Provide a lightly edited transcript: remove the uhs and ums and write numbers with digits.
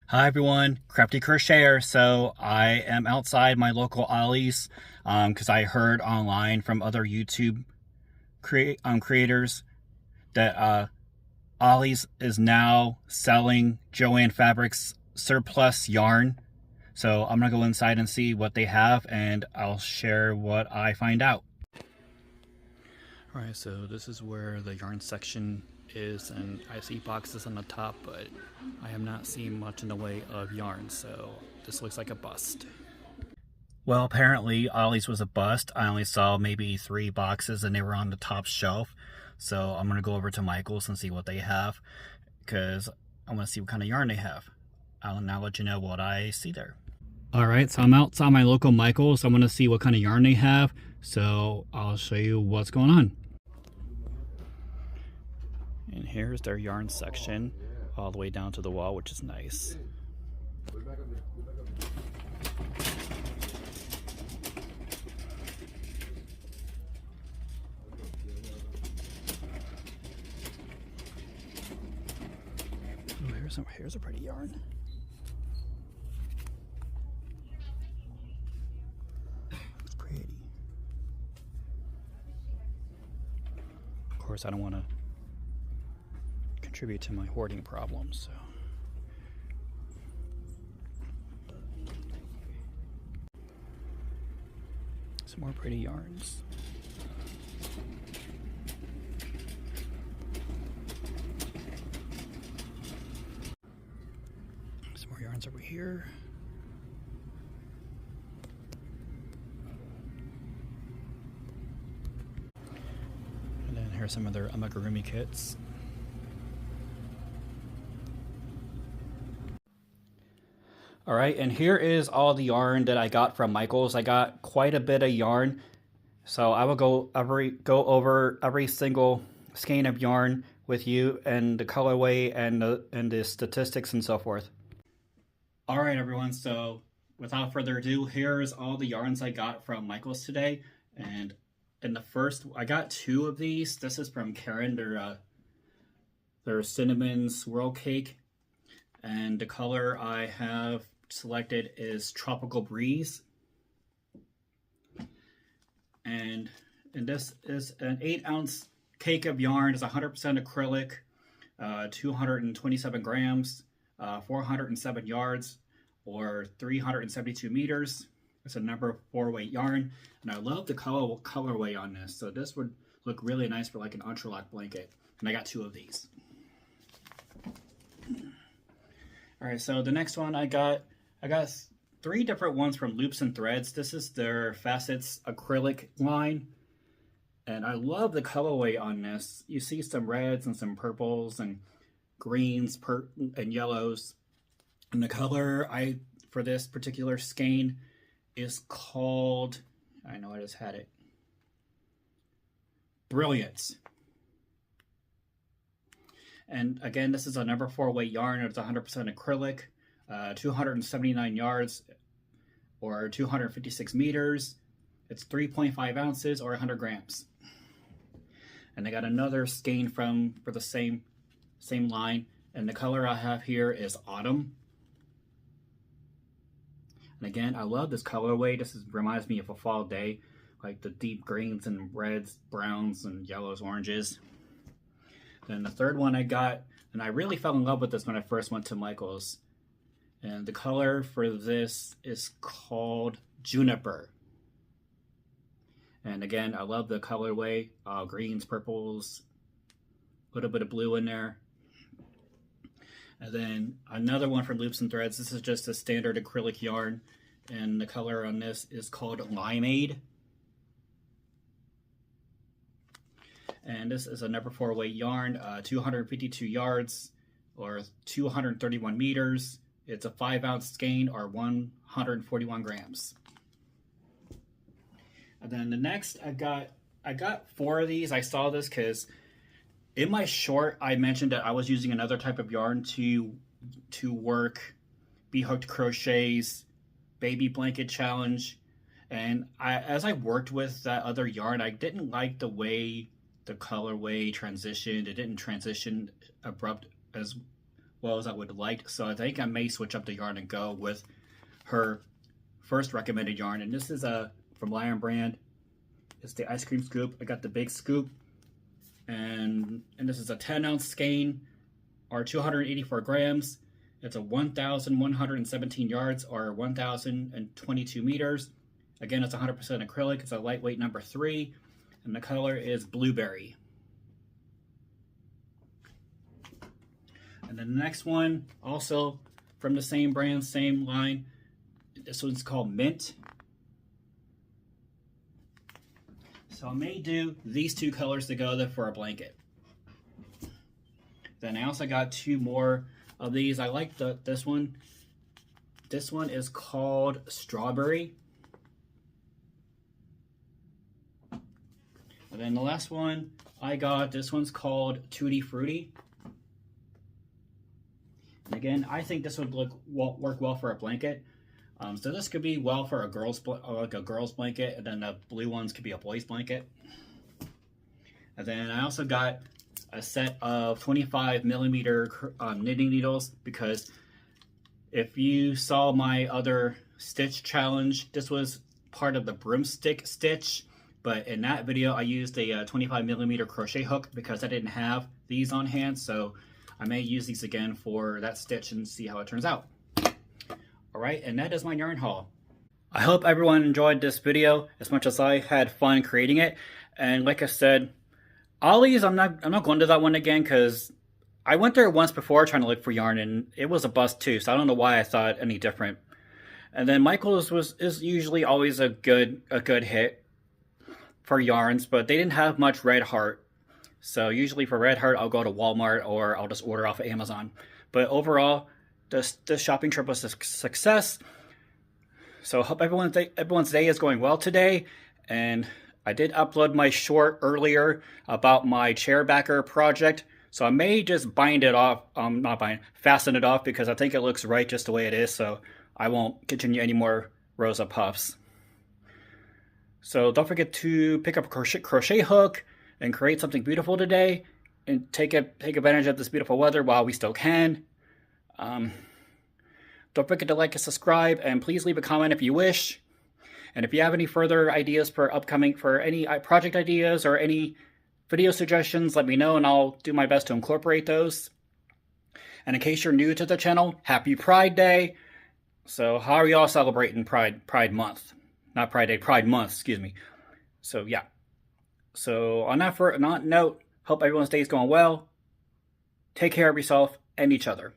Hi everyone, Crafty Crocheter. So I am outside my local Ollie's because I heard online from other YouTube creators that Ollie's is now selling Joann Fabrics surplus yarn. So I'm gonna go inside and see what they have, and I'll share what I find out. Alright, so this is where the yarn section is, and I see boxes on the top, but I am not seeing much in the way of yarn, so this looks like a bust. Well, apparently Ollie's was a bust. I only saw maybe 3 boxes and they were on the top shelf. So I'm going to go over to Michael's and see what they have, because I want to see what kind of yarn they have. I'll now let you know what I see there. Alright, so I'm outside my local Michael's. I'm going to see what kind of yarn they have, so I'll show you what's going on. And here's their yarn section all the way down to the wall, which is nice. Oh, here's a pretty yarn. Looks pretty. Of course, I don't want to contribute to my hoarding problems, so. Some more pretty yarns. Some more yarns over here. And then here's some of their amigurumi kits. Alright, and here is all the yarn that I got from Michael's. I got quite a bit of yarn, so I will go over every single skein of yarn with you, and the colorway and the statistics and so forth. Alright everyone, so without further ado, here's all the yarns I got from Michael's today. And in the first, I got 2 of these. This is from Karen, their cinnamon swirl cake. And the color I have selected is Tropical Breeze. And this is an 8-ounce cake of yarn. It's 100% acrylic, 227 grams, 407 yards, or 372 meters. It's a number 4 weight yarn. And I love the colorway on this. So this would look really nice for like an entrelac blanket. And I got 2 of these. Alright, so the next one I got 3 different ones from Loops and Threads. This is their Facets acrylic line. And I love the colorway on this. You see some reds and some purples and greens and yellows. And the color for this particular skein is called, I know I just had it, Brilliance. And again, this is a number 4 weight yarn. It's 100% acrylic, 279 yards, or 256 meters. It's 3.5 ounces, or 100 grams. And I got another skein for the same line. And the color I have here is Autumn. And again, I love this colorway. Reminds me of a fall day, like the deep greens and reds, browns, and yellows, oranges. Then the third one I got, and I really fell in love with this when I first went to Michael's. And the color for this is called Juniper. And again, I love the colorway, greens, purples, a little bit of blue in there. And then another one from Loops and Threads. This is just a standard acrylic yarn, and the color on this is called Limeade. And this is a number 4 weight yarn, 252 yards, or 231 meters. It's a 5-ounce skein, or 141 grams. And then the next, I got 4 of these. I saw this because in my short, I mentioned that I was using another type of yarn to work Bee Hooked Crochet's Baby Blanket Challenge. And as I worked with that other yarn, I didn't like the way the colorway transitioned. It didn't transition abrupt as well as I would like. So I think I may switch up the yarn and go with her first recommended yarn. And this is from Lion brand. It's the ice cream scoop. I got the big scoop. And this is a 10-ounce skein, or 284 grams. It's a 1,117 yards, or 1,022 meters. Again, it's 100% acrylic. It's a lightweight number 3, and the color is blueberry. And then the next one, also from the same brand, same line. This one's called Mint. So I may do these 2 colors together for a blanket. Then I also got 2 more of these. I like this one. This one is called Strawberry. And then the last one I got, this one's called Tutti Frutti. And again, I think this would work well for a blanket. So this could be well for a girl's blanket, and then the blue ones could be a boy's blanket. And then I also got a set of 25mm knitting needles, because if you saw my other stitch challenge, this was part of the broomstick stitch, but in that video I used a 25mm crochet hook because I didn't have these on hand, so I may use these again for that stitch and see how it turns out. Alright, and that is my yarn haul. I hope everyone enjoyed this video as much as I had fun creating it. And like I said, Ollie's, I'm not going to that one again, because I went there once before trying to look for yarn and it was a bust too, so I don't know why I thought any different. And then Michael's is usually always a good hit for yarns, but they didn't have much Red Heart. So usually for Red Heart, I'll go to Walmart or I'll just order off of Amazon. But overall, this shopping trip was a success. So I hope everyone's day is going well today. And I did upload my short earlier about my chair backer project. So I may just fasten it off, because I think it looks right just the way it is. So I won't continue any more rows of puffs. So don't forget to pick up a crochet hook and create something beautiful today, and take advantage of this beautiful weather while we still can. Don't forget to like and subscribe, and please leave a comment if you wish. And if you have any further ideas for any project ideas or any video suggestions, let me know and I'll do my best to incorporate those. And in case you're new to the channel, happy Pride Day. So how are y'all celebrating Pride Month? Not Pride Day, Pride Month, excuse me. So yeah. So on that note, hope everyone's day is going well. Take care of yourself and each other.